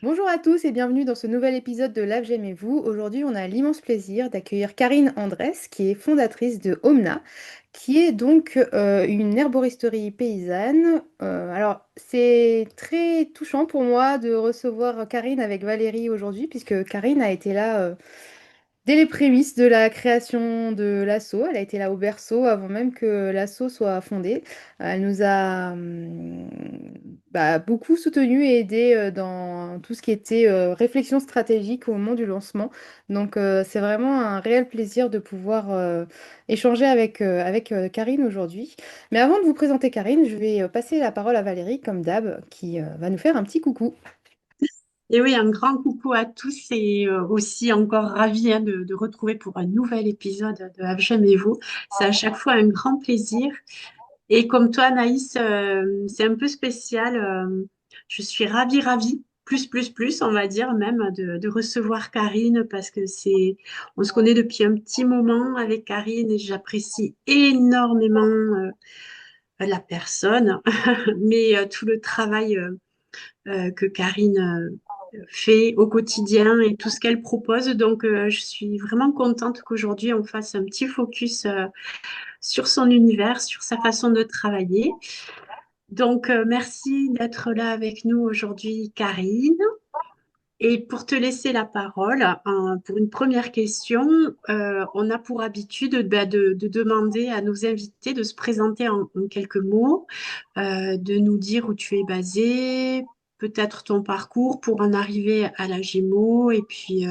Bonjour à tous et bienvenue dans ce nouvel épisode de Lave J'aime et vous. Aujourd'hui, on a l'immense plaisir d'accueillir Karine Andrès, qui est fondatrice de Omna, qui est donc une herboristerie paysanne. Alors, c'est très touchant pour moi de recevoir Karine avec Valérie aujourd'hui, puisque Karine a été là dès les prémices de la création de l'asso. Elle a été là au berceau avant même que l'asso soit fondée. Elle nous a beaucoup soutenus et aidés dans tout ce qui était réflexion stratégique au moment du lancement. Donc c'est vraiment un réel plaisir de pouvoir échanger avec Karine aujourd'hui. Mais avant de vous présenter Karine, je vais passer la parole à Valérie, comme d'hab, qui va nous faire un petit coucou. Et oui, un grand coucou à tous et aussi encore ravi de retrouver pour un nouvel épisode de Have et vous. C'est à chaque fois un grand plaisir. Et comme toi, Anaïs, c'est un peu spécial. Je suis ravie, plus, on va dire même, de recevoir Karine parce que on se connaît depuis un petit moment avec Karine et j'apprécie énormément la personne, mais tout le travail que Karine fait au quotidien et tout ce qu'elle propose. Donc, je suis vraiment contente qu'aujourd'hui, on fasse un petit focus sur son univers, sur sa façon de travailler. Donc, merci d'être là avec nous aujourd'hui, Karine. Et pour te laisser la parole, pour une première question, on a pour habitude de demander à nos invités de se présenter en quelques mots, de nous dire où tu es basé, peut-être ton parcours pour en arriver à la Gémeaux et puis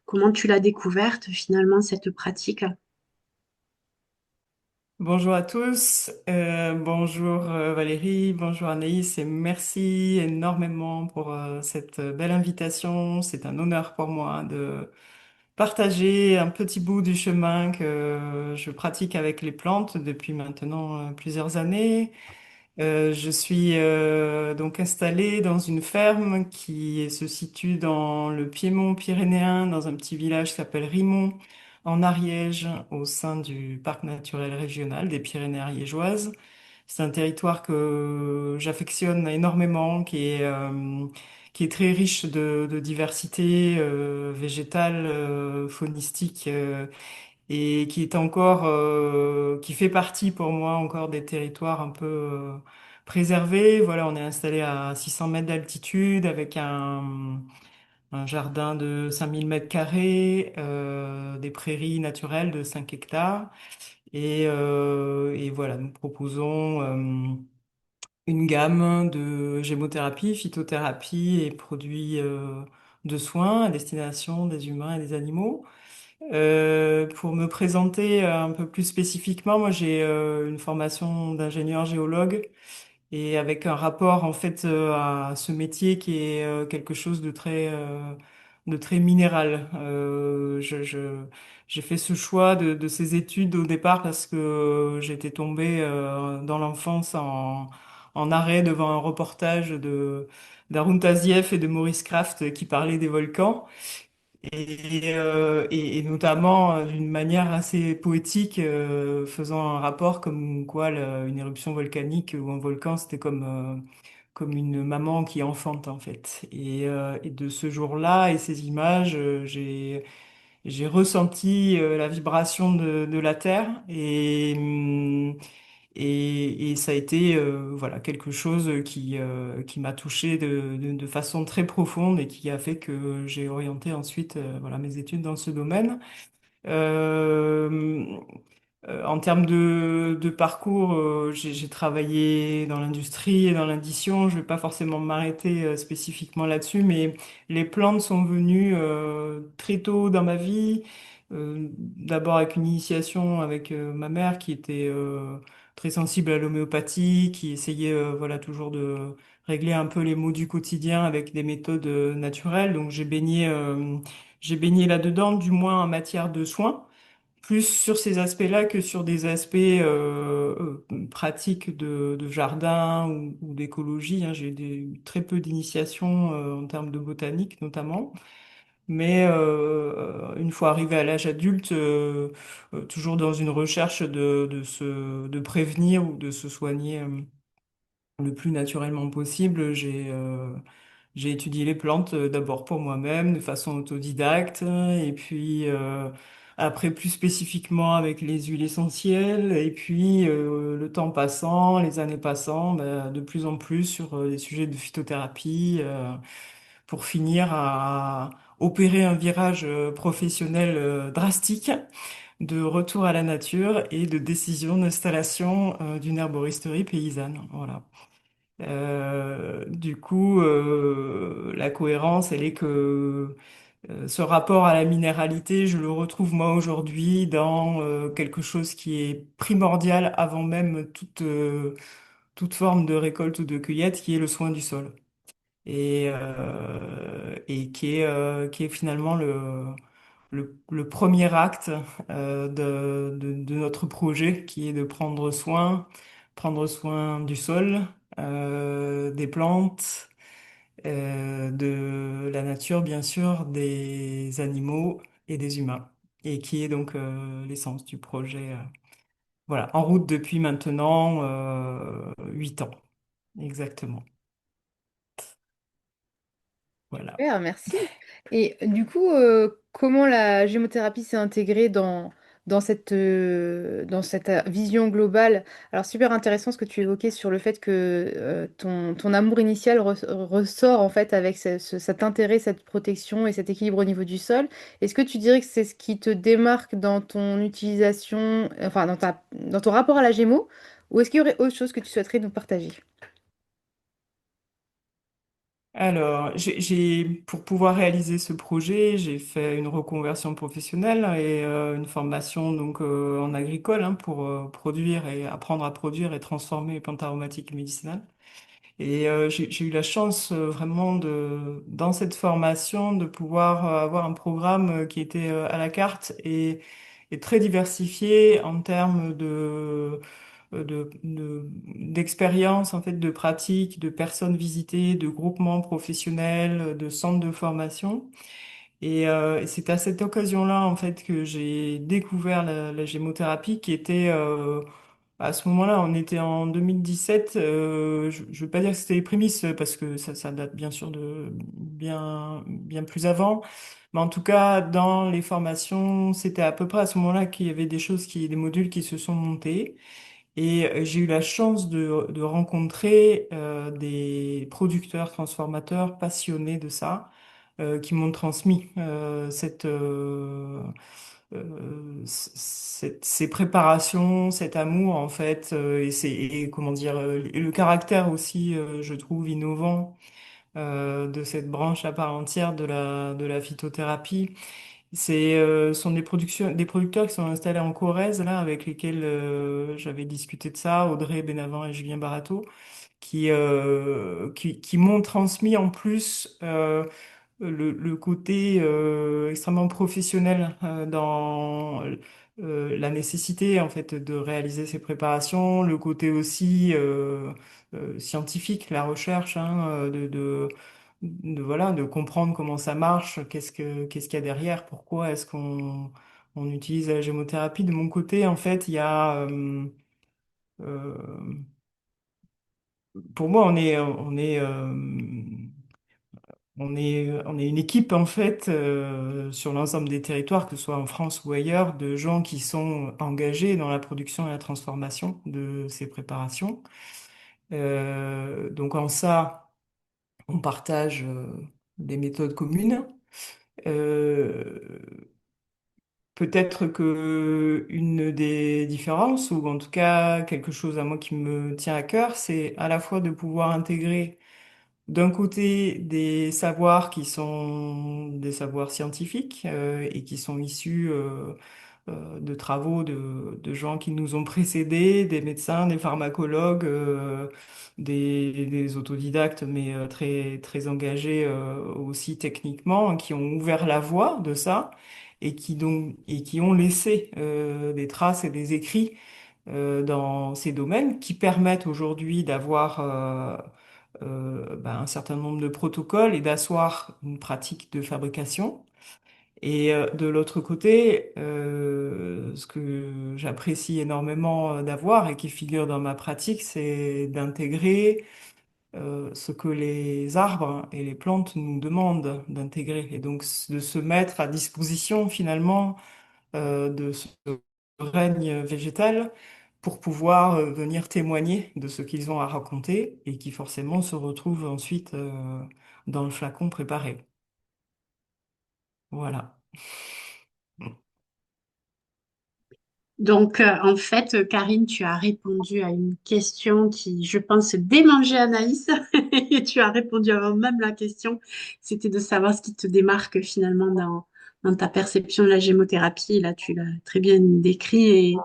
comment tu l'as découverte finalement cette pratique. Bonjour à tous, bonjour Valérie, bonjour Anaïs et merci énormément pour cette belle invitation. C'est un honneur pour moi de partager un petit bout du chemin que je pratique avec les plantes depuis maintenant plusieurs années. Je suis donc installée dans une ferme qui se situe dans le Piémont pyrénéen, dans un petit village qui s'appelle Rimont, en Ariège, au sein du parc naturel régional des Pyrénées ariégeoises. C'est un territoire que j'affectionne énormément, qui est très riche de diversité végétale, faunistique. Et qui est encore, qui fait partie pour moi encore des territoires un peu préservés. Voilà, on est installé à 600 mètres d'altitude avec un jardin de 5000 mètres carrés, des prairies naturelles de 5 hectares. Et voilà, nous proposons une gamme de gémothérapie, phytothérapie et produits de soins à destination des humains et des animaux. Pour me présenter un peu plus spécifiquement, moi j'ai une formation d'ingénieur géologue et avec un rapport en fait à ce métier qui est quelque chose de très minéral. J'ai fait ce choix de ces études au départ parce que j'étais tombée dans l'enfance en arrêt devant un reportage de d'Arun Taziev et de Maurice Kraft qui parlaient des volcans et notamment d'une manière assez poétique, faisant un rapport comme quoi une éruption volcanique ou un volcan, c'était comme une maman qui enfante en fait. Et de ce jour-là et ces images, j'ai ressenti la vibration de la Terre et ça a été voilà quelque chose qui m'a touché de façon très profonde et qui a fait que j'ai orienté ensuite voilà mes études dans ce domaine. Euh, En termes de parcours, j'ai travaillé dans l'industrie et dans l'addition. Je vais pas forcément m'arrêter spécifiquement là-dessus, mais les plantes sont venues très tôt dans ma vie. D'abord avec une initiation avec ma mère qui était très sensible à l'homéopathie, qui essayait voilà toujours de régler un peu les maux du quotidien avec des méthodes naturelles. Donc j'ai baigné là-dedans, du moins en matière de soins plus sur ces aspects-là que sur des aspects pratiques de jardin ou d'écologie, hein. Très peu d'initiation en termes de botanique notamment. Mais une fois arrivé à l'âge adulte, toujours dans une recherche de prévenir ou de se soigner le plus naturellement possible, j'ai étudié les plantes d'abord pour moi-même de façon autodidacte et puis après plus spécifiquement avec les huiles essentielles et puis le temps passant, les années passant, ben, de plus en plus sur les sujets de phytothérapie pour finir à opérer un virage professionnel drastique de retour à la nature et de décision d'installation d'une herboristerie paysanne. Voilà. Du coup, la cohérence, elle est que ce rapport à la minéralité, je le retrouve moi aujourd'hui dans quelque chose qui est primordial avant même toute forme de récolte ou de cueillette, qui est le soin du sol. Et qui est finalement le premier acte de notre projet, qui est de prendre soin du sol, des plantes, de la nature, bien sûr, des animaux et des humains, et qui est donc l'essence du projet. Voilà, en route depuis maintenant 8 ans, exactement. Voilà. Super, merci. Et du coup, comment la gémothérapie s'est intégrée dans cette vision globale? Alors, super intéressant ce que tu évoquais sur le fait que ton amour initial ressort en fait avec cet intérêt, cette protection et cet équilibre au niveau du sol. Est-ce que tu dirais que c'est ce qui te démarque dans ton utilisation, enfin dans ton rapport à la gémo, ou est-ce qu'il y aurait autre chose que tu souhaiterais nous partager? Alors, pour pouvoir réaliser ce projet, j'ai fait une reconversion professionnelle et une formation donc en agricole hein, pour produire et apprendre à produire et transformer les plantes aromatiques et médicinales. Et j'ai eu la chance vraiment dans cette formation de pouvoir avoir un programme qui était à la carte et très diversifié en termes d'expérience, en fait, de pratiques, de personnes visitées, de groupements professionnels, de centres de formation. Et c'est à cette occasion-là, en fait, que j'ai découvert la gémothérapie qui était, à ce moment-là, on était en 2017. Je ne veux pas dire que c'était les prémices parce que ça date bien sûr de bien plus avant. Mais en tout cas, dans les formations, c'était à peu près à ce moment-là qu'il y avait des modules qui se sont montés. Et j'ai eu la chance de rencontrer des producteurs, transformateurs passionnés de ça, qui m'ont transmis ces préparations, cet amour en fait, et comment dire, et le caractère aussi, je trouve, innovant de cette branche à part entière de la phytothérapie. Sont des producteurs qui sont installés en Corrèze, là, avec lesquels j'avais discuté de ça, Audrey Benavent et Julien Barato, qui m'ont transmis en plus le côté extrêmement professionnel dans la nécessité en fait de réaliser ces préparations, le côté aussi scientifique, la recherche, hein, voilà, de comprendre comment ça marche, qu'est-ce qu'il y a derrière, pourquoi est-ce qu'on utilise la gémothérapie. De mon côté, en fait, il y a euh, pour moi, on est une équipe en fait sur l'ensemble des territoires, que ce soit en France ou ailleurs, de gens qui sont engagés dans la production et la transformation de ces préparations. Donc en ça, on partage des méthodes communes. Euh, Peut-être que une des différences, ou en tout cas quelque chose à moi qui me tient à cœur, c'est à la fois de pouvoir intégrer d'un côté, des savoirs qui sont des savoirs scientifiques et qui sont issus de travaux de gens qui nous ont précédés, des médecins, des pharmacologues, des autodidactes, mais très, très engagés aussi techniquement, qui ont ouvert la voie de ça et qui ont laissé des traces et des écrits dans ces domaines qui permettent aujourd'hui d'avoir un certain nombre de protocoles et d'asseoir une pratique de fabrication. Et de l'autre côté, ce que j'apprécie énormément d'avoir et qui figure dans ma pratique, c'est d'intégrer ce que les arbres et les plantes nous demandent d'intégrer et donc de se mettre à disposition finalement de ce règne végétal pour pouvoir venir témoigner de ce qu'ils ont à raconter et qui forcément se retrouvent ensuite dans le flacon préparé. Voilà. Donc, en fait, Karine, tu as répondu à une question qui, je pense, démangeait Anaïs. Et tu as répondu avant même la question. C'était de savoir ce qui te démarque finalement dans ta perception de la gémothérapie. Et là, tu l'as très bien décrit.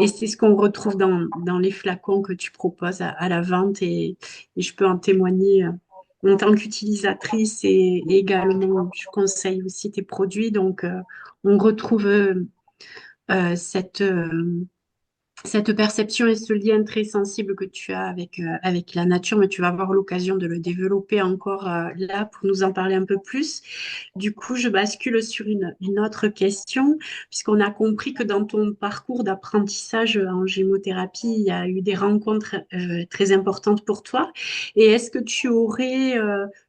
Et c'est ce qu'on retrouve dans les flacons que tu proposes à la vente. Et je peux en témoigner en tant qu'utilisatrice et également, je conseille aussi tes produits. Donc, on retrouve cette perception et ce lien très sensible que tu as avec la nature, mais tu vas avoir l'occasion de le développer encore là pour nous en parler un peu plus. Du coup, je bascule sur une autre question, puisqu'on a compris que dans ton parcours d'apprentissage en gémothérapie, il y a eu des rencontres très importantes pour toi. Et est-ce que tu aurais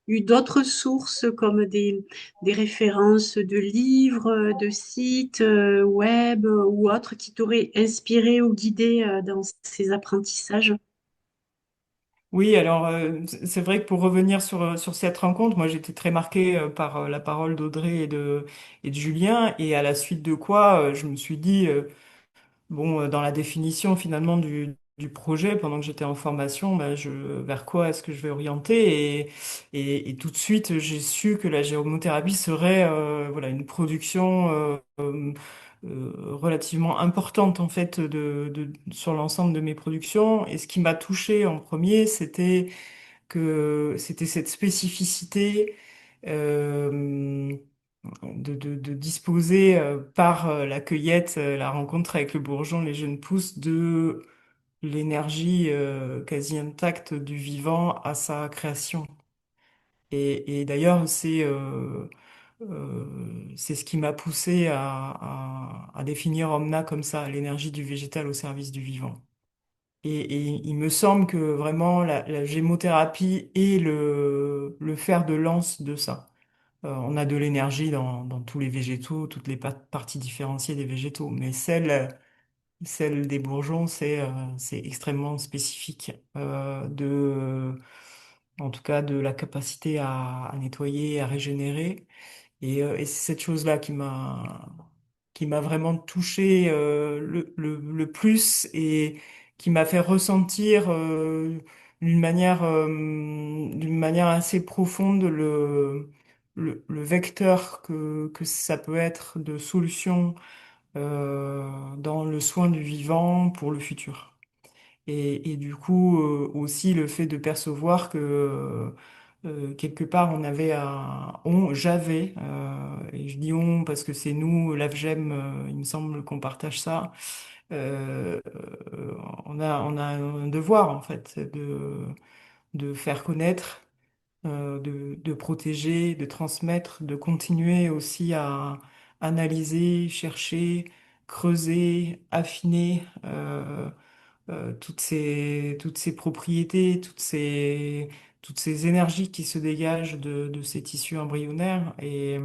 eu d'autres sources comme des références de livres, de sites web ou autres qui t'auraient inspiré ou guidé dans ces apprentissages? Oui, alors c'est vrai que pour revenir sur cette rencontre, moi j'étais très marquée par la parole d'Audrey et de Julien, et à la suite de quoi je me suis dit, bon, dans la définition finalement du projet, pendant que j'étais en formation, bah, vers quoi est-ce que je vais orienter? Et tout de suite, j'ai su que la géomothérapie serait voilà, une production relativement importante en fait sur l'ensemble de mes productions. Et ce qui m'a touché en premier, c'était cette spécificité. euh, de disposer par la cueillette, la rencontre avec le bourgeon, les jeunes pousses, de l'énergie quasi intacte du vivant à sa création. Et d'ailleurs, c'est ce qui m'a poussé à définir Omna comme ça, l'énergie du végétal au service du vivant. Et il me semble que vraiment la gémothérapie est le fer de lance de ça. On a de l'énergie dans tous les végétaux, toutes les parties différenciées des végétaux, mais celle des bourgeons, c'est extrêmement spécifique en tout cas, de la capacité à nettoyer, à régénérer. Et c'est cette chose-là qui m'a vraiment touché le plus et qui m'a fait ressentir d'une manière assez profonde le vecteur que ça peut être de solution dans le soin du vivant pour le futur. Et du coup, aussi le fait de percevoir que quelque part j'avais, et je dis on parce que c'est nous, l'AFGEM, il me semble qu'on partage ça, euh, on a un devoir en fait de faire connaître, de protéger, de transmettre, de continuer aussi à analyser, chercher, creuser, affiner. Toutes ces propriétés, toutes ces énergies qui se dégagent de ces tissus embryonnaires. Et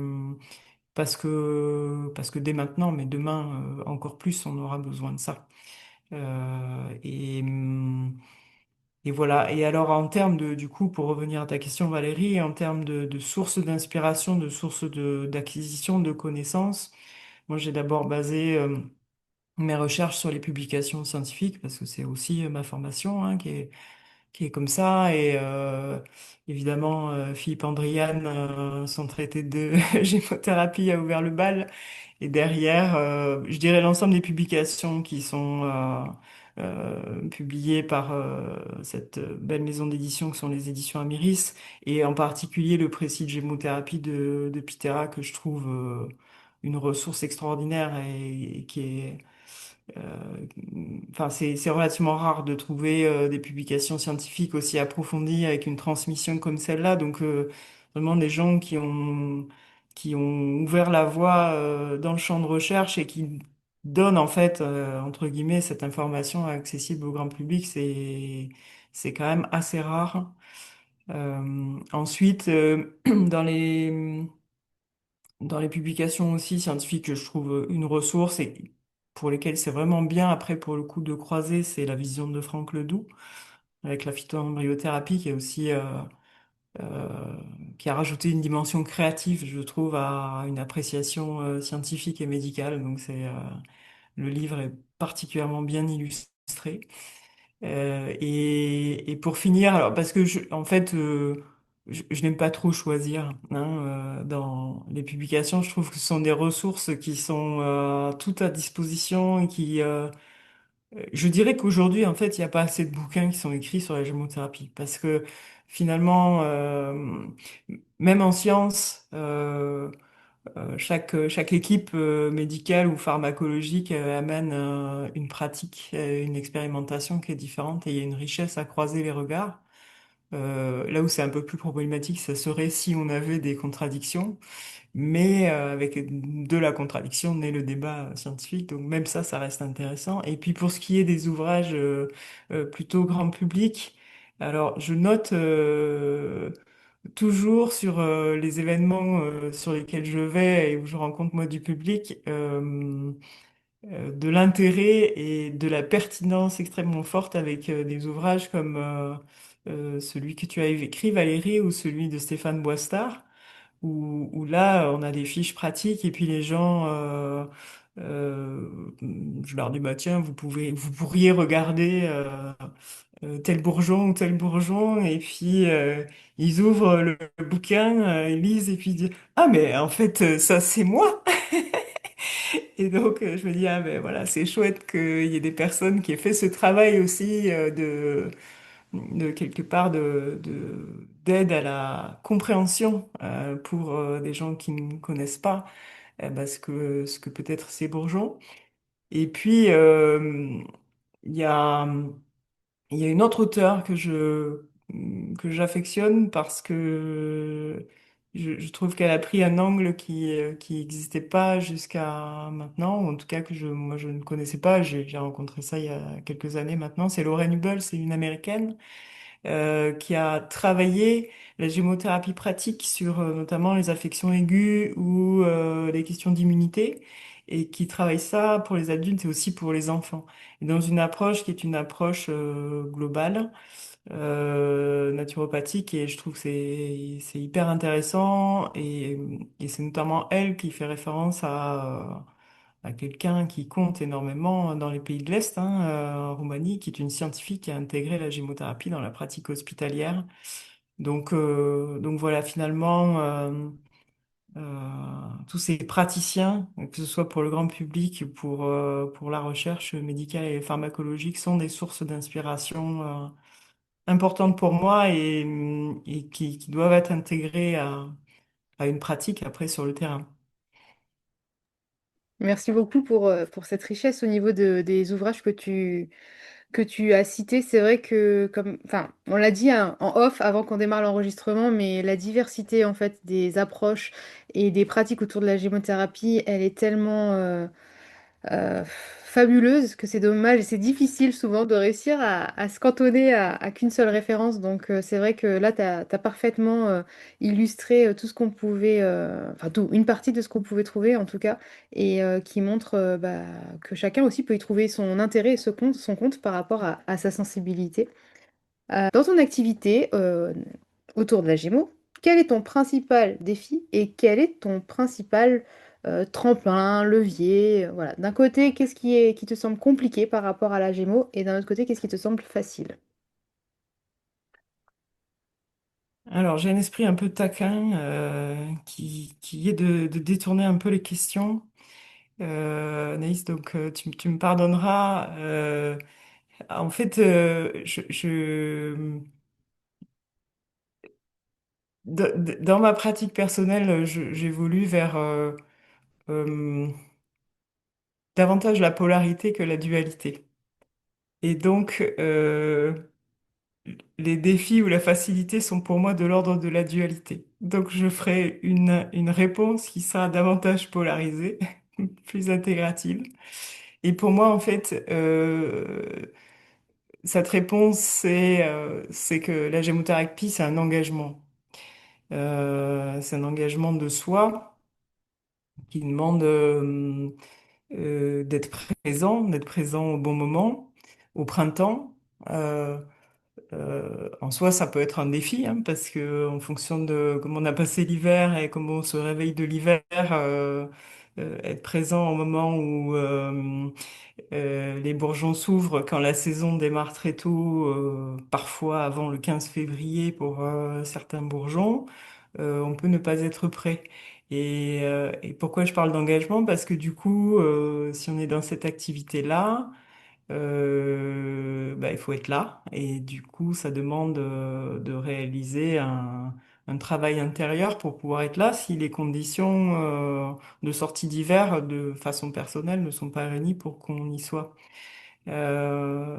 parce que dès maintenant, mais demain encore plus, on aura besoin de ça. Et voilà. Et alors, en termes du coup, pour revenir à ta question, Valérie, en termes de sources d'inspiration, de sources d'acquisition de connaissances, moi, j'ai d'abord basé mes recherches sur les publications scientifiques, parce que c'est aussi ma formation hein, qui est comme ça. Et évidemment, Philippe Andriane, son traité de gémothérapie a ouvert le bal. Et derrière, je dirais l'ensemble des publications qui sont publiées par cette belle maison d'édition que sont les éditions Amiris, et en particulier le précis de gémothérapie de Pitera, que je trouve une ressource extraordinaire et qui est enfin, c'est relativement rare de trouver des publications scientifiques aussi approfondies avec une transmission comme celle-là. Donc, vraiment des gens qui ont ouvert la voie dans le champ de recherche et qui donnent, en fait, entre guillemets, cette information accessible au grand public, c'est quand même assez rare. Ensuite, dans dans les publications aussi scientifiques, je trouve une ressource et pour lesquelles c'est vraiment bien, après, pour le coup, de croiser, c'est la vision de Franck Ledoux avec la phytoembryothérapie qui est aussi euh, qui a rajouté une dimension créative, je trouve, à une appréciation scientifique et médicale. Donc le livre est particulièrement bien illustré. Et pour finir, alors parce que en fait, je n'aime pas trop choisir dans les publications. Je trouve que ce sont des ressources qui sont toutes à disposition et je dirais qu'aujourd'hui, en fait, il n'y a pas assez de bouquins qui sont écrits sur la gémothérapie parce que finalement, même en sciences, chaque équipe médicale ou pharmacologique amène une pratique, une expérimentation qui est différente et il y a une richesse à croiser les regards. Là où c'est un peu plus problématique, ça serait si on avait des contradictions, mais avec de la contradiction naît le débat scientifique, donc même ça reste intéressant. Et puis pour ce qui est des ouvrages plutôt grand public, alors je note toujours sur les événements sur lesquels je vais et où je rencontre moi du public, de l'intérêt et de la pertinence extrêmement forte avec des ouvrages comme celui que tu as écrit, Valérie, ou celui de Stéphane Boistard, où là, on a des fiches pratiques et puis les gens, je leur dis, bah, tiens, vous pourriez regarder tel bourgeon ou tel bourgeon, et puis ils ouvrent le bouquin, ils lisent et puis ils disent, ah, mais en fait, ça, c'est moi. Et donc, je me dis, ah ben voilà, c'est chouette qu'il y ait des personnes qui aient fait ce travail aussi de quelque part d'aide à la compréhension pour des gens qui ne connaissent pas ce que peut-être ces bourgeons. Et puis, il y a, il y a une autre auteure que j'affectionne parce que je trouve qu'elle a pris un angle qui n'existait pas jusqu'à maintenant, ou en tout cas moi je ne connaissais pas. J'ai rencontré ça il y a quelques années maintenant. C'est Lauren Hubel, c'est une Américaine qui a travaillé la gémothérapie pratique sur notamment les affections aiguës ou les questions d'immunité, et qui travaille ça pour les adultes et aussi pour les enfants. Et dans une approche qui est une approche globale, naturopathique, et je trouve que c'est hyper intéressant, et c'est notamment elle qui fait référence à quelqu'un qui compte énormément dans les pays de l'Est, en Roumanie, qui est une scientifique qui a intégré la gémothérapie dans la pratique hospitalière. Donc voilà, finalement, tous ces praticiens, que ce soit pour le grand public, pour la recherche médicale et pharmacologique, sont des sources d'inspiration importantes pour moi et qui doivent être intégrées à une pratique après sur le terrain. Merci beaucoup pour cette richesse au niveau des ouvrages que tu as cités. C'est vrai que, comme, enfin, on l'a dit hein, en off avant qu'on démarre l'enregistrement, mais la diversité en fait des approches et des pratiques autour de la gémothérapie, elle est tellement fabuleuse que c'est dommage et c'est difficile souvent de réussir à se cantonner à qu'une seule référence. Donc c'est vrai que là, tu as parfaitement illustré tout ce qu'on pouvait, enfin tout, une partie de ce qu'on pouvait trouver en tout cas, et qui montre bah, que chacun aussi peut y trouver son intérêt et son compte par rapport à sa sensibilité. Dans ton activité autour de la Gémeaux, quel est ton principal défi et quel est ton principal tremplin, levier, voilà. D'un côté, qu'est-ce qui te semble compliqué par rapport à la Gémeaux et d'un autre côté, qu'est-ce qui te semble facile? Alors, j'ai un esprit un peu taquin qui est de détourner un peu les questions. Anaïs, donc tu me pardonneras. En fait, dans ma pratique personnelle, j'évolue vers euh, davantage la polarité que la dualité. Et donc, les défis ou la facilité sont pour moi de l'ordre de la dualité. Donc, je ferai une réponse qui sera davantage polarisée, plus intégrative. Et pour moi, en fait, cette réponse, c'est que la gémothérapie, c'est un engagement. C'est un engagement de soi qui demande d'être présent au bon moment, au printemps. Euh, En soi, ça peut être un défi, hein, parce que en fonction de comment on a passé l'hiver et comment on se réveille de l'hiver, être présent au moment où les bourgeons s'ouvrent, quand la saison démarre très tôt, parfois avant le 15 février pour certains bourgeons, on peut ne pas être prêt. Et pourquoi je parle d'engagement? Parce que du coup, si on est dans cette activité-là, bah, il faut être là et du coup ça demande de réaliser un travail intérieur pour pouvoir être là si les conditions de sortie d'hiver de façon personnelle ne sont pas réunies pour qu'on y soit. Euh,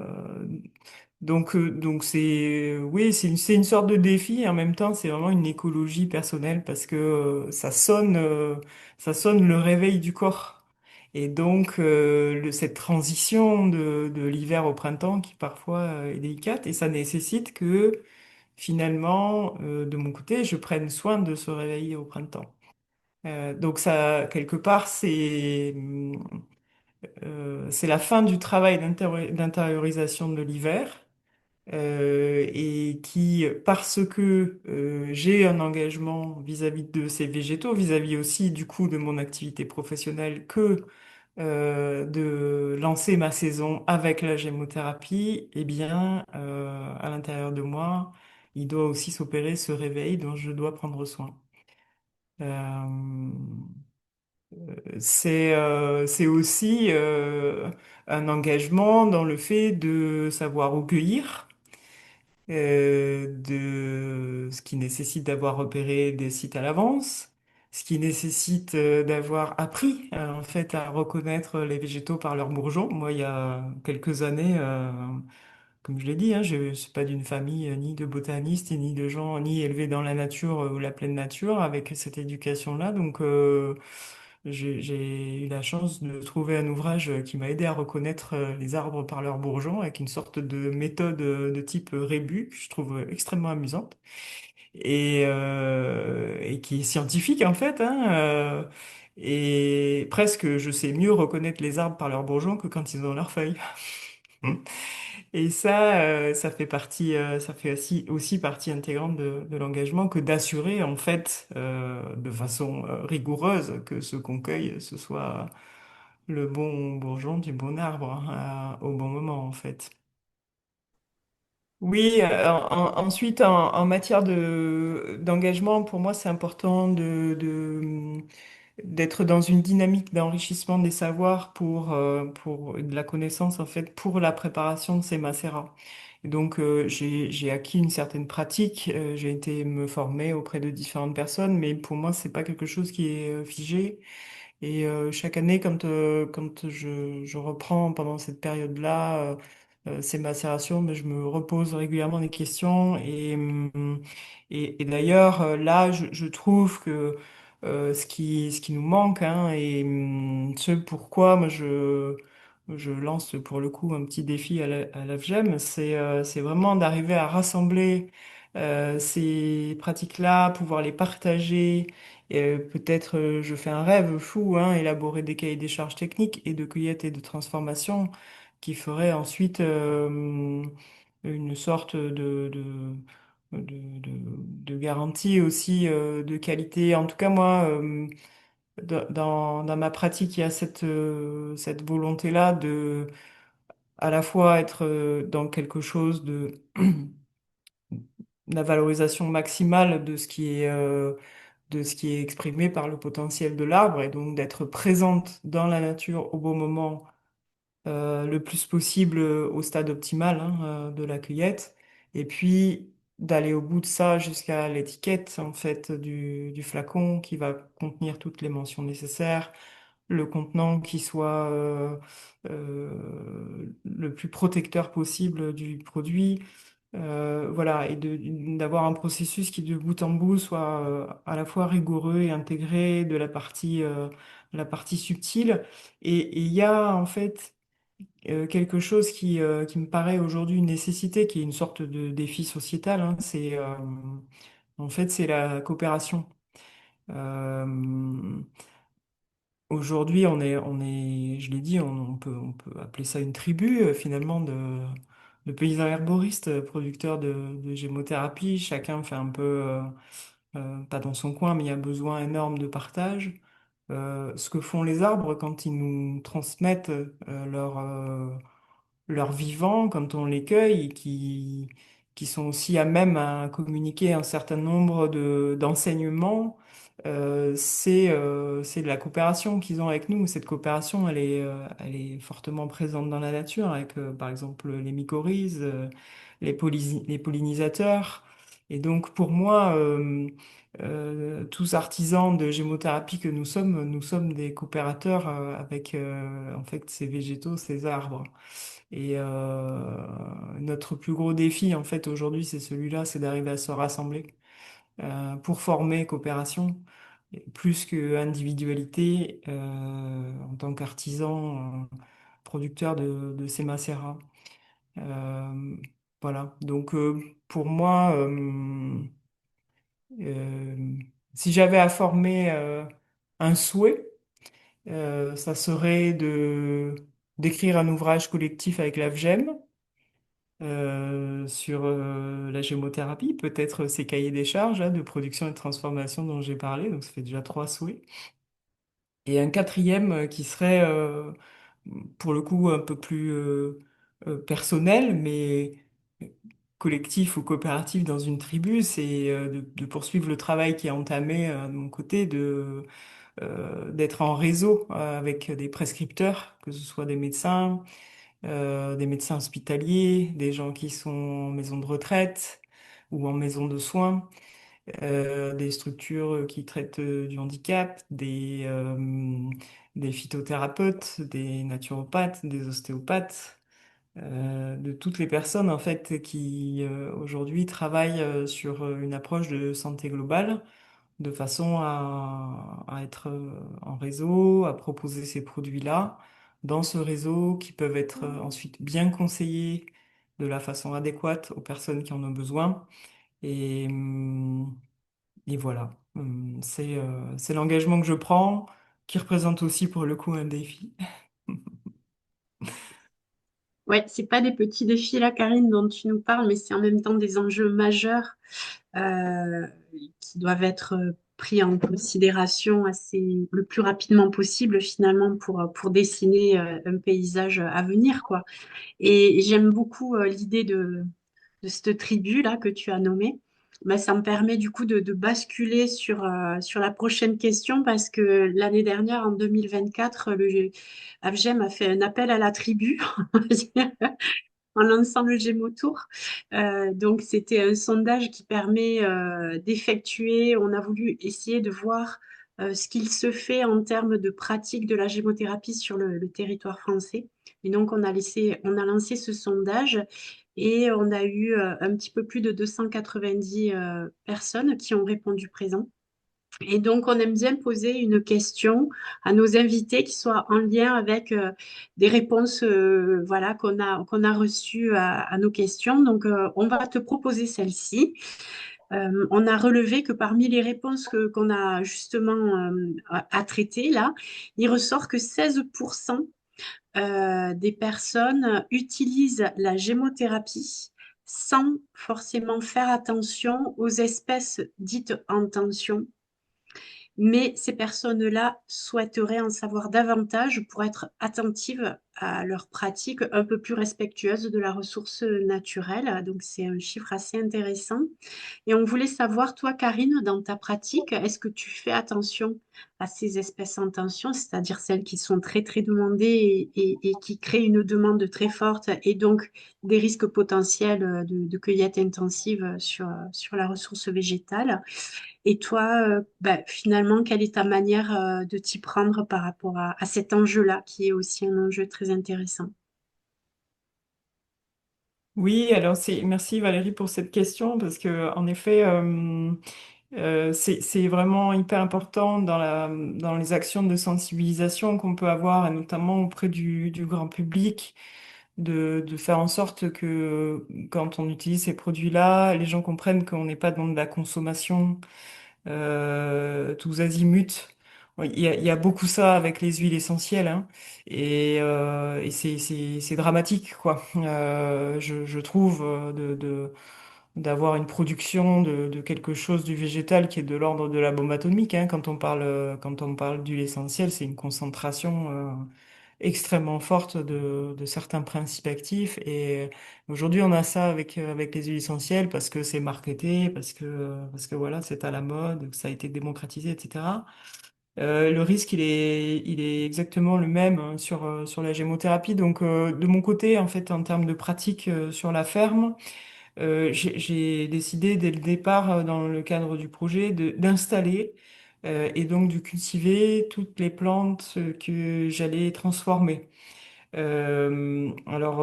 donc c'est oui, c'est une sorte de défi et en même temps c'est vraiment une écologie personnelle parce que ça sonne le réveil du corps. Et donc cette transition de l'hiver au printemps qui parfois est délicate et ça nécessite que finalement de mon côté je prenne soin de se réveiller au printemps. Donc ça quelque part c'est la fin du travail d'intériorisation de l'hiver et qui, parce que j'ai un engagement vis-à-vis de ces végétaux, vis-à-vis aussi du coup de mon activité professionnelle, que de lancer ma saison avec la gémothérapie, eh bien, à l'intérieur de moi, il doit aussi s'opérer ce réveil dont je dois prendre soin. Euh, c'est aussi un engagement dans le fait de savoir où cueillir, ce qui nécessite d'avoir repéré des sites à l'avance, ce qui nécessite d'avoir appris en fait à reconnaître les végétaux par leurs bourgeons. Moi, il y a quelques années, comme je l'ai dit, hein, je ne suis pas d'une famille ni de botanistes ni de gens ni élevés dans la nature ou la pleine nature avec cette éducation-là. Donc, j'ai eu la chance de trouver un ouvrage qui m'a aidé à reconnaître les arbres par leurs bourgeons avec une sorte de méthode de type rébus que je trouve extrêmement amusante et qui est scientifique en fait, hein, et presque je sais mieux reconnaître les arbres par leurs bourgeons que quand ils ont leurs feuilles. Et ça, ça fait aussi partie intégrante de l'engagement que d'assurer en fait de façon rigoureuse que ce qu'on cueille, ce soit le bon bourgeon du bon arbre hein, au bon moment en fait. Oui, ensuite en matière d'engagement, pour moi c'est important d'être dans une dynamique d'enrichissement des savoirs pour de la connaissance en fait pour la préparation de ces macérats. Et donc j'ai acquis une certaine pratique, j'ai été me former auprès de différentes personnes, mais pour moi c'est pas quelque chose qui est figé. Et chaque année, quand je reprends pendant cette période-là ces macérations, ben, je me repose régulièrement des questions. Et d'ailleurs, là, je trouve que ce qui nous manque, hein, et ce pourquoi moi je lance pour le coup un petit défi à l'AFGEM, c'est vraiment d'arriver à rassembler ces pratiques-là, pouvoir les partager peut-être je fais un rêve fou, hein, élaborer des cahiers des charges techniques et de cueillette et de transformation qui feraient ensuite une sorte de garantie aussi de qualité. En tout cas, moi, dans ma pratique, il y a cette volonté-là de à la fois être dans quelque chose de la valorisation maximale de ce qui est exprimé par le potentiel de l'arbre et donc d'être présente dans la nature au bon moment le plus possible au stade optimal hein, de la cueillette et puis d'aller au bout de ça jusqu'à l'étiquette en fait du flacon qui va contenir toutes les mentions nécessaires, le contenant qui soit le plus protecteur possible du produit voilà, et d'avoir un processus qui de bout en bout soit à la fois rigoureux et intégré de la partie subtile. Et il y a en fait quelque chose qui me paraît aujourd'hui une nécessité, qui est une sorte de défi sociétal, hein, en fait, c'est la coopération. Euh, Aujourd'hui, je l'ai dit, on peut appeler ça une tribu finalement de paysans herboristes, producteurs de gémothérapie. Chacun fait un peu, pas dans son coin, mais il y a besoin énorme de partage. Ce que font les arbres quand ils nous transmettent leur vivant, quand on les cueille, qui sont aussi à même à communiquer un certain nombre d'enseignements, c'est de la coopération qu'ils ont avec nous. Cette coopération, elle est fortement présente dans la nature, avec par exemple les mycorhizes, les pollinisateurs. Et donc pour moi, tous artisans de gémothérapie que nous sommes des coopérateurs avec en fait ces végétaux, ces arbres. Et notre plus gros défi, en fait, aujourd'hui, c'est celui-là, c'est d'arriver à se rassembler pour former coopération, et plus que individualité en tant qu'artisan, producteur de ces macérats. Euh, voilà. Donc, pour moi, euh, si j'avais à former un souhait, ça serait de d'écrire un ouvrage collectif avec l'AFGEM sur la gémothérapie, peut-être ces cahiers des charges de production et de transformation dont j'ai parlé, donc ça fait déjà trois souhaits. Et un quatrième qui serait pour le coup un peu plus personnel, mais collectif ou coopératif dans une tribu, c'est de poursuivre le travail qui est entamé de mon côté, d'être en réseau avec des prescripteurs, que ce soit des médecins hospitaliers, des gens qui sont en maison de retraite ou en maison de soins, des structures qui traitent du handicap, des phytothérapeutes, des naturopathes, des ostéopathes, de toutes les personnes en fait qui aujourd'hui travaillent sur une approche de santé globale de façon à être en réseau, à proposer ces produits-là dans ce réseau qui peuvent être ensuite bien conseillés de la façon adéquate aux personnes qui en ont besoin. Et, et voilà. C'est l'engagement que je prends, qui représente aussi pour le coup un défi. Ouais, c'est pas des petits défis là, Karine, dont tu nous parles, mais c'est en même temps des enjeux majeurs euh, qui doivent être pris en considération le plus rapidement possible finalement pour dessiner un paysage à venir, quoi. Et j'aime beaucoup l'idée de cette tribu-là que tu as nommée. Ben, ça me permet du coup de basculer sur la prochaine question parce que l'année dernière, en 2024, le AFGEM a fait un appel à la tribu en lançant le Gémotour. Donc, c'était un sondage qui permet d'effectuer. On a voulu essayer de voir ce qu'il se fait en termes de pratique de la gémothérapie sur le territoire français. Et donc, on a lancé ce sondage et on a eu un petit peu plus de 290 personnes qui ont répondu présent. Et donc, on aime bien poser une question à nos invités qui soit en lien avec des réponses voilà, qu'on a reçues à nos questions. Donc, on va te proposer celle-ci. On a relevé que parmi les réponses qu'on a justement à traiter là, il ressort que 16% des personnes utilisent la gémothérapie sans forcément faire attention aux espèces dites en tension, mais ces personnes-là souhaiteraient en savoir davantage pour être attentives à leurs pratiques un peu plus respectueuses de la ressource naturelle. Donc, c'est un chiffre assez intéressant. Et on voulait savoir, toi, Karine, dans ta pratique, est-ce que tu fais attention à ces espèces en tension, c'est-à-dire celles qui sont très, très demandées et qui créent une demande très forte et donc des risques potentiels de cueillette intensive sur la ressource végétale? Et toi, finalement, quelle est ta manière de t'y prendre par rapport à cet enjeu-là, qui est aussi un enjeu très intéressant? Oui, alors merci Valérie pour cette question parce que en effet, C'est vraiment hyper important dans les actions de sensibilisation qu'on peut avoir, et notamment auprès du grand public, de faire en sorte que quand on utilise ces produits-là, les gens comprennent qu'on n'est pas dans de la consommation tous azimuts. Ouais, il y a beaucoup ça avec les huiles essentielles, hein, et c'est dramatique, quoi. Je trouve d'avoir une production de quelque chose du végétal qui est de l'ordre de la bombe atomique, hein. Quand on parle d'huile essentielle, c'est une concentration extrêmement forte de certains principes actifs. Et aujourd'hui, on a ça avec les huiles essentielles parce que c'est marketé, parce que voilà, c'est à la mode, que ça a été démocratisé, etc. Le risque, il est exactement le même hein, sur la gémothérapie. Donc, de mon côté, en fait, en termes de pratique sur la ferme, j'ai décidé dès le départ, dans le cadre du projet, d'installer et donc de cultiver toutes les plantes que j'allais transformer.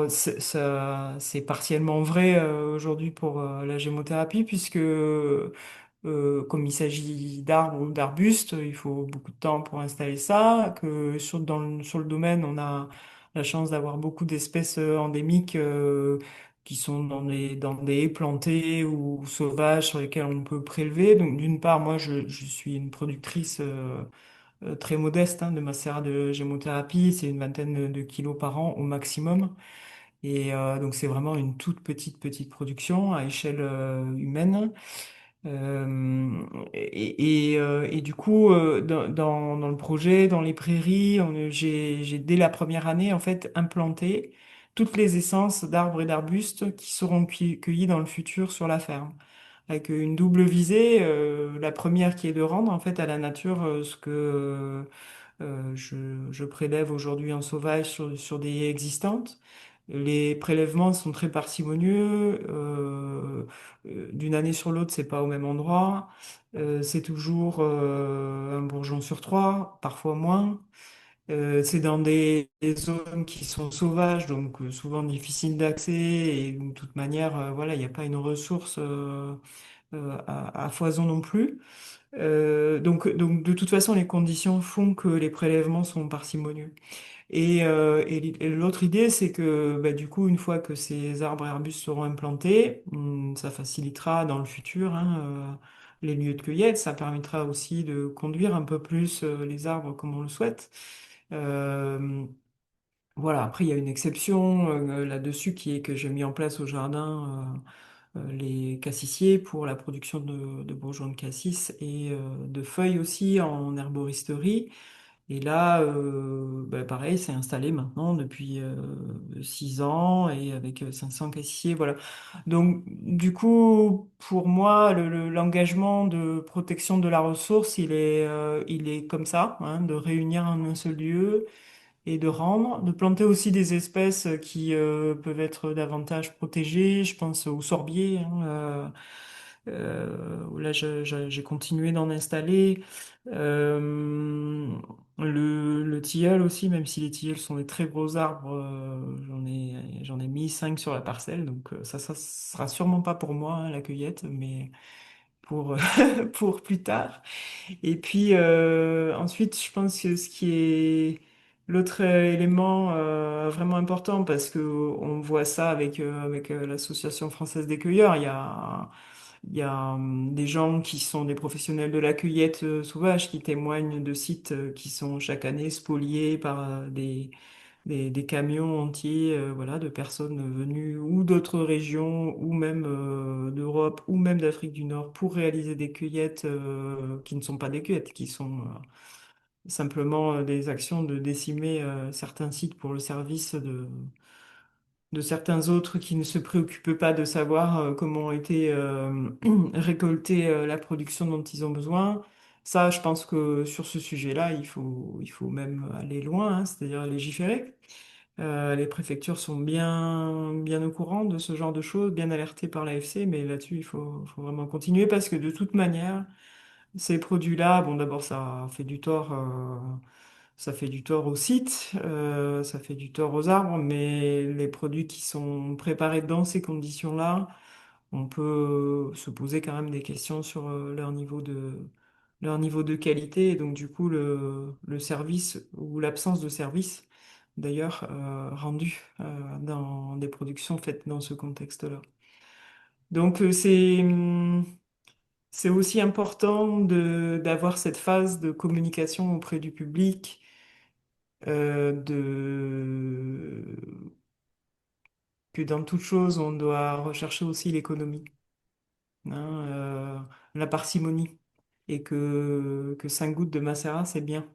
C'est partiellement vrai aujourd'hui pour la gémothérapie, puisque comme il s'agit d'arbres ou d'arbustes, il faut beaucoup de temps pour installer ça, que sur le domaine, on a la chance d'avoir beaucoup d'espèces endémiques qui sont dans des haies plantées ou sauvages sur lesquelles on peut prélever. Donc d'une part, je suis une productrice très modeste hein, de ma serre de gémothérapie, c'est une vingtaine de kilos par an au maximum. Et donc c'est vraiment une toute petite production à échelle humaine. Et du coup, dans le projet, dans les prairies, j'ai dès la première année en fait implanté toutes les essences d'arbres et d'arbustes qui seront cueillies dans le futur sur la ferme, avec une double visée. La première qui est de rendre en fait à la nature ce que je prélève aujourd'hui en sauvage sur des haies existantes. Les prélèvements sont très parcimonieux. D'une année sur l'autre, c'est pas au même endroit. C'est toujours un bourgeon sur trois, parfois moins. C'est dans des zones qui sont sauvages, donc souvent difficiles d'accès. Et de toute manière, voilà, il n'y a pas une ressource à foison non plus. Donc, de toute façon, les conditions font que les prélèvements sont parcimonieux. Et l'autre idée, c'est que bah, du coup, une fois que ces arbres et arbustes seront implantés, ça facilitera dans le futur hein, les lieux de cueillette. Ça permettra aussi de conduire un peu plus les arbres comme on le souhaite. Euh, voilà, après, il y a une exception là-dessus qui est que j'ai mis en place au jardin les cassissiers pour la production de bourgeons de cassis et de feuilles aussi en herboristerie. Et là, bah, pareil, c'est installé maintenant depuis 6 ans et avec 500 cassiers, voilà. Donc, du coup, pour moi, l'engagement de protection de la ressource, il est comme ça, hein, de réunir en un seul lieu et de rendre, de planter aussi des espèces qui peuvent être davantage protégées. Je pense au sorbier, hein, où là, j'ai continué d'en installer. Euh, le tilleul aussi, même si les tilleuls sont des très gros arbres, j'en ai mis 5 sur la parcelle. Donc ça sera sûrement pas pour moi, hein, la cueillette, mais pour, pour plus tard. Et puis ensuite, je pense que ce qui est l'autre élément vraiment important, parce que on voit ça avec l'Association française des cueilleurs, il y a des gens qui sont des professionnels de la cueillette sauvage qui témoignent de sites qui sont chaque année spoliés par des camions entiers voilà, de personnes venues ou d'autres régions ou même d'Europe ou même d'Afrique du Nord pour réaliser des cueillettes qui ne sont pas des cueillettes, qui sont simplement des actions de décimer certains sites pour le service de certains autres qui ne se préoccupent pas de savoir comment ont été récoltée la production dont ils ont besoin. Ça, je pense que sur ce sujet-là, il faut même aller loin, hein, c'est-à-dire légiférer. Les préfectures sont bien au courant de ce genre de choses, bien alertées par l'AFC, mais là-dessus, faut vraiment continuer parce que de toute manière, ces produits-là, bon, d'abord, ça fait du tort au site, ça fait du tort aux arbres, mais les produits qui sont préparés dans ces conditions-là on peut se poser quand même des questions sur leur niveau de qualité et donc du coup le service ou l'absence de service d'ailleurs rendu dans des productions faites dans ce contexte-là. Donc c'est aussi important d'avoir cette phase de communication auprès du public, que dans toute chose, on doit rechercher aussi l'économie, hein, la parcimonie, et que 5 gouttes de macérat, c'est bien.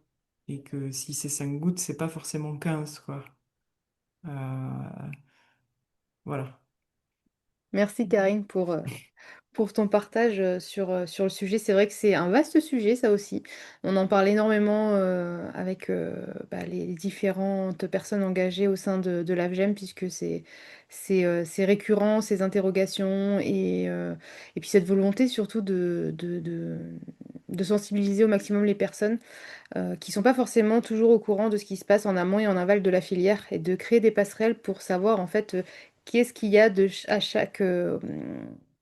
Et que si c'est 5 gouttes, c'est pas forcément 15 quoi. Euh, voilà. Merci Karine pour ton partage sur le sujet. C'est vrai que c'est un vaste sujet, ça aussi. On en parle énormément avec les différentes personnes engagées au sein de l'AFGEM, puisque c'est récurrent, ces interrogations, et puis cette volonté surtout de sensibiliser au maximum les personnes qui sont pas forcément toujours au courant de ce qui se passe en amont et en aval de la filière, et de créer des passerelles pour savoir en fait qu'est-ce qu'il y a à chaque,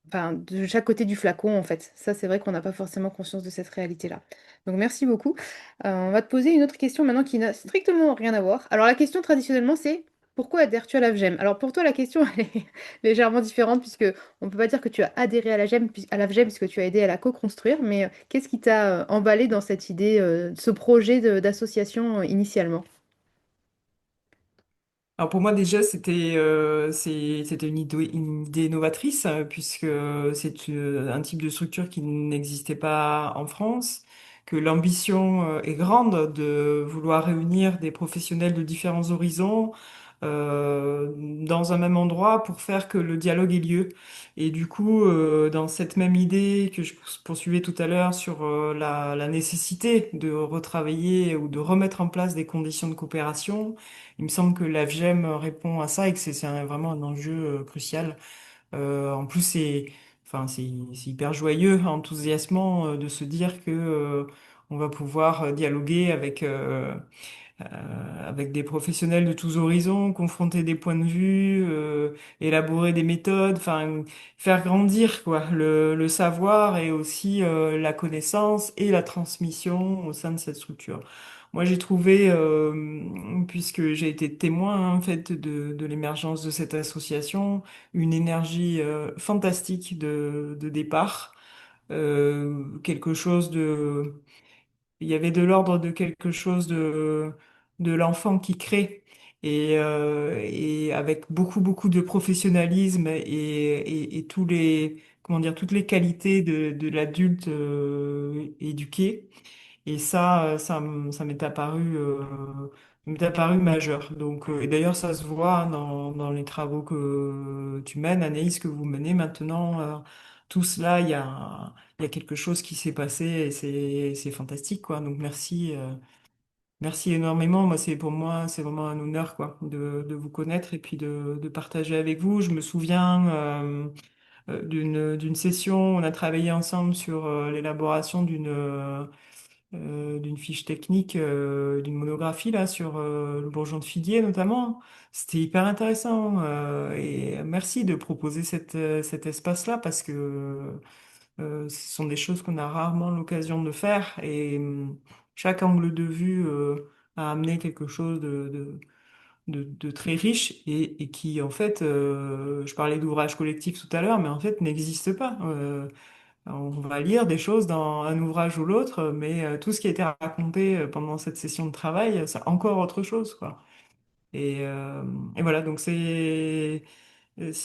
enfin, de chaque côté du flacon en fait. Ça, c'est vrai qu'on n'a pas forcément conscience de cette réalité-là. Donc merci beaucoup. On va te poser une autre question maintenant qui n'a strictement rien à voir. Alors la question traditionnellement c'est pourquoi adhères-tu à la l'AFGEM? Alors pour toi la question elle est légèrement différente, puisque on ne peut pas dire que tu as adhéré à à la l'AFGEM puisque tu as aidé à la co-construire, mais qu'est-ce qui t'a emballé dans cette idée, ce projet d'association initialement? Alors pour moi déjà c'était une idée novatrice puisque c'est un type de structure qui n'existait pas en France, que l'ambition est grande de vouloir réunir des professionnels de différents horizons dans un même endroit pour faire que le dialogue ait lieu. Et du coup dans cette même idée que je poursuivais tout à l'heure sur la nécessité de retravailler ou de remettre en place des conditions de coopération. Il me semble que l'AFGEM répond à ça et que vraiment un enjeu crucial. En plus, c'est hyper joyeux, enthousiasmant de se dire que on va pouvoir dialoguer avec des professionnels de tous horizons, confronter des points de vue, élaborer des méthodes, enfin faire grandir quoi le savoir et aussi la connaissance et la transmission au sein de cette structure. Moi, j'ai trouvé, puisque j'ai été témoin en fait de l'émergence de cette association, une énergie fantastique de départ, quelque chose de il y avait de l'ordre de quelque chose de l'enfant qui crée et avec beaucoup de professionnalisme et tous comment dire, toutes les qualités de l'adulte éduqué. Et ça m'est apparu majeur. Donc, et d'ailleurs, ça se voit hein, dans les travaux que tu mènes, Anaïs, que vous menez maintenant. Tout cela, il y a quelque chose qui s'est passé et c'est fantastique, quoi. Donc, merci énormément. Pour moi, c'est vraiment un honneur, quoi, de vous connaître et puis de partager avec vous. Je me souviens d'une session, on a travaillé ensemble sur l'élaboration d'une fiche technique, d'une monographie là sur le bourgeon de figuier notamment. C'était hyper intéressant et merci de proposer cet espace-là parce que ce sont des choses qu'on a rarement l'occasion de faire et chaque angle de vue a amené quelque chose de très riche et qui en fait, je parlais d'ouvrage collectif tout à l'heure, mais en fait n'existe pas. On va lire des choses dans un ouvrage ou l'autre, mais tout ce qui a été raconté pendant cette session de travail, c'est encore autre chose, quoi. Et voilà, donc c'est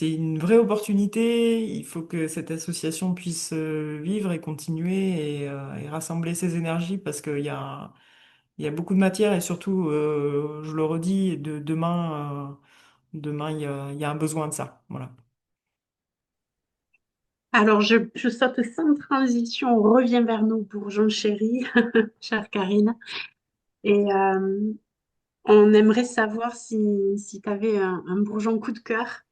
une vraie opportunité. Il faut que cette association puisse vivre et continuer et rassembler ses énergies parce il y a beaucoup de matière et surtout, je le redis, demain il y a un besoin de ça. Voilà. Alors, je saute sans transition, on revient vers nos bourgeons chéris, chère Karine. Et on aimerait savoir si tu avais un bourgeon coup de cœur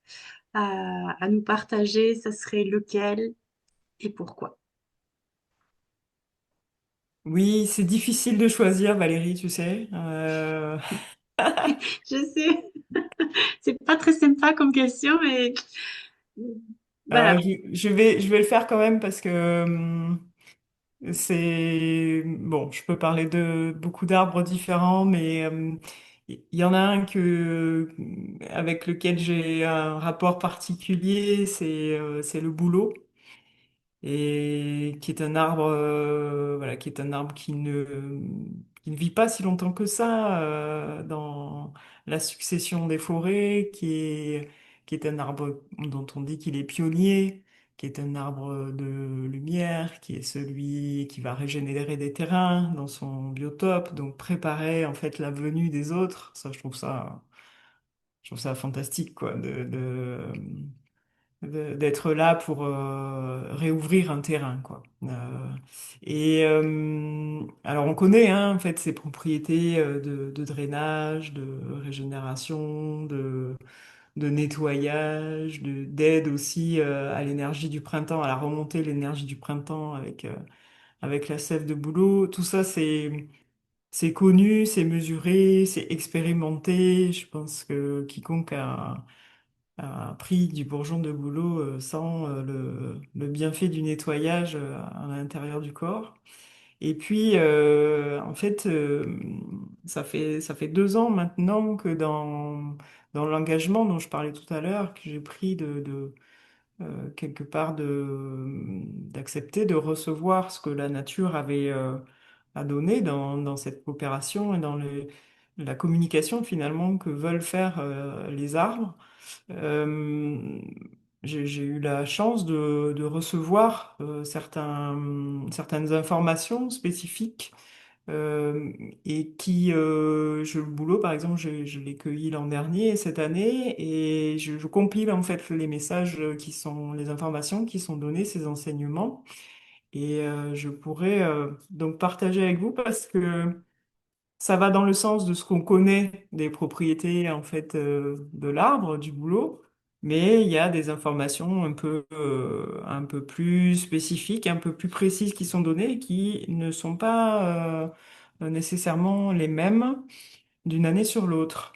à nous partager, ça serait lequel et pourquoi? Oui, c'est difficile de choisir, Valérie, tu sais. Je sais, c'est pas très sympa comme question, mais Voilà. Je vais le faire quand même parce que c'est bon. Je peux parler de beaucoup d'arbres différents, mais il y en a un avec lequel j'ai un rapport particulier, c'est le bouleau. Et qui est un arbre, voilà, qui est un arbre qui ne vit pas si longtemps que ça dans la succession des forêts, qui est un arbre dont on dit qu'il est pionnier, qui est un arbre de lumière, qui est celui qui va régénérer des terrains dans son biotope, donc préparer en fait la venue des autres. Ça, je trouve ça fantastique, quoi, d'être là pour réouvrir un terrain, quoi. Et alors on connaît hein, en fait ces propriétés de drainage, de régénération, de nettoyage, d'aide aussi à l'énergie du printemps, à la remontée de l'énergie du printemps avec la sève de bouleau. Tout ça c'est connu, c'est mesuré, c'est expérimenté. Je pense que quiconque a pris du bourgeon de bouleau sans le bienfait du nettoyage à l'intérieur du corps. Et puis, en fait, ça fait 2 ans maintenant que dans l'engagement dont je parlais tout à l'heure, que j'ai pris quelque part d'accepter de recevoir ce que la nature avait à donner dans cette coopération et dans la communication finalement que veulent faire les arbres. Euh, j'ai eu la chance de recevoir certaines informations spécifiques et le boulot, par exemple, je l'ai cueilli l'an dernier et cette année et je compile en fait les messages qui sont, les informations qui sont données, ces enseignements et je pourrais donc partager avec vous parce que ça va dans le sens de ce qu'on connaît des propriétés en fait de l'arbre, du bouleau, mais il y a des informations un peu plus spécifiques, un peu plus précises qui sont données et qui ne sont pas nécessairement les mêmes d'une année sur l'autre.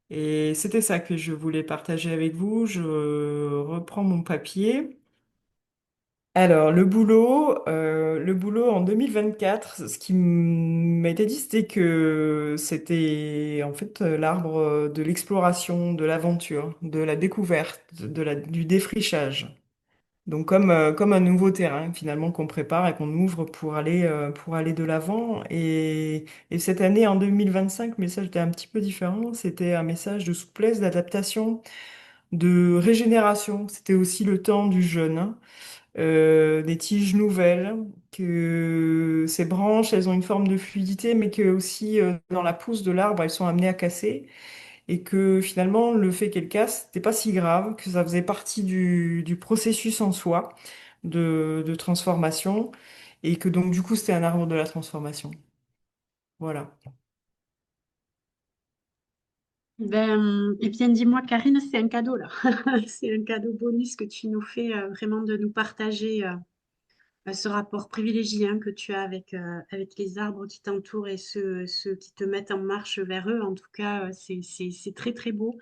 Et c'était ça que je voulais partager avec vous. Je reprends mon papier. Alors, le boulot en 2024, ce qui m'a été dit, c'était que c'était en fait l'arbre de l'exploration, de l'aventure, de la découverte, du défrichage. Donc comme un nouveau terrain finalement qu'on prépare et qu'on ouvre pour aller de l'avant. Et cette année, en 2025, le message était un petit peu différent. C'était un message de souplesse, d'adaptation, de régénération. C'était aussi le temps du jeûne, hein, des tiges nouvelles, que ces branches, elles ont une forme de fluidité, mais que aussi dans la pousse de l'arbre, elles sont amenées à casser, et que finalement, le fait qu'elles cassent, c'était pas si grave, que ça faisait partie du processus en soi de transformation, et que donc du coup, c'était un arbre de la transformation. Voilà. Eh bien, dis-moi, Karine, c'est un cadeau là. C'est un cadeau bonus que tu nous fais, vraiment de nous partager ce rapport privilégié hein, que tu as avec les arbres qui t'entourent et ceux qui te mettent en marche vers eux. En tout cas, c'est très très beau.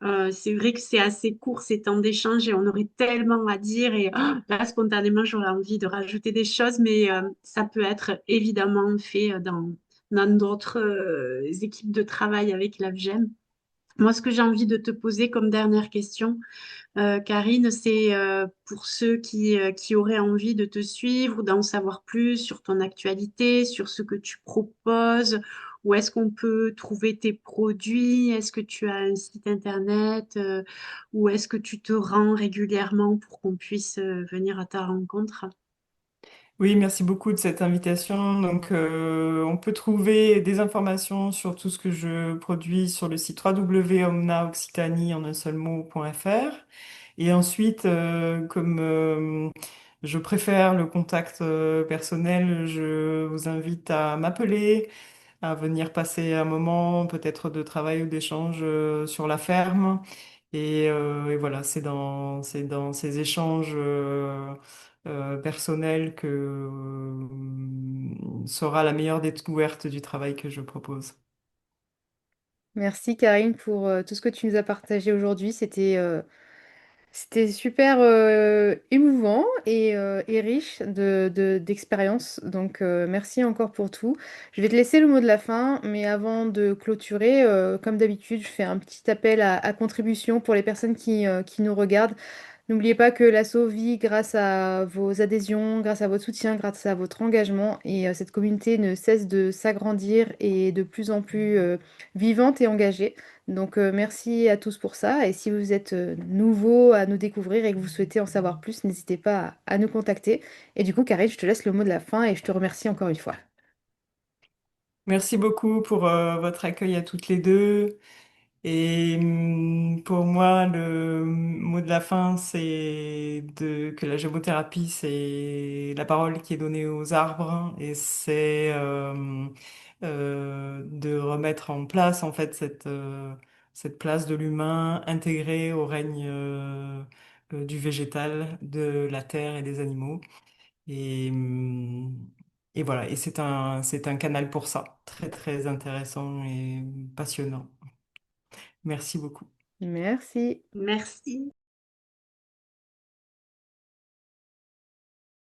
C'est vrai que c'est assez court ces temps d'échange et on aurait tellement à dire et là spontanément j'aurais envie de rajouter des choses mais ça peut être évidemment fait dans d'autres équipes de travail avec l'AVGEM. Moi, ce que j'ai envie de te poser comme dernière question, Karine, c'est pour ceux qui auraient envie de te suivre ou d'en savoir plus sur ton actualité, sur ce que tu proposes, où est-ce qu'on peut trouver tes produits, est-ce que tu as un site internet, ou est-ce que tu te rends régulièrement pour qu'on puisse venir à ta rencontre? Oui, merci beaucoup de cette invitation. Donc, on peut trouver des informations sur tout ce que je produis sur le site www.omnaoccitanie en un seul mot.fr. Et ensuite, comme je préfère le contact personnel, je vous invite à m'appeler, à venir passer un moment peut-être de travail ou d'échange sur la ferme. Et voilà, c'est dans ces échanges personnels que sera la meilleure découverte du travail que je propose. Merci Karine pour tout ce que tu nous as partagé aujourd'hui. C'était C'était super émouvant et riche d'expériences. Donc, merci encore pour tout. Je vais te laisser le mot de la fin, mais avant de clôturer, comme d'habitude, je fais un petit appel à contribution pour les personnes qui nous regardent. N'oubliez pas que l'assaut vit grâce à vos adhésions, grâce à votre soutien, grâce à votre engagement. Et cette communauté ne cesse de s'agrandir et de plus en plus vivante et engagée. Donc merci à tous pour ça. Et si vous êtes nouveau à nous découvrir et que vous souhaitez en savoir plus, n'hésitez pas à nous contacter. Et du coup, Karine, je te laisse le mot de la fin et je te remercie encore une fois. Merci beaucoup pour votre accueil à toutes les deux. Et pour moi, le mot de la fin, que la gémothérapie, c'est la parole qui est donnée aux arbres et c'est de remettre en place en fait cette place de l'humain intégrée au règne du végétal, de la terre et des animaux. Et, et voilà, et c'est un canal pour ça, très très intéressant et passionnant. Merci beaucoup. Merci. Merci.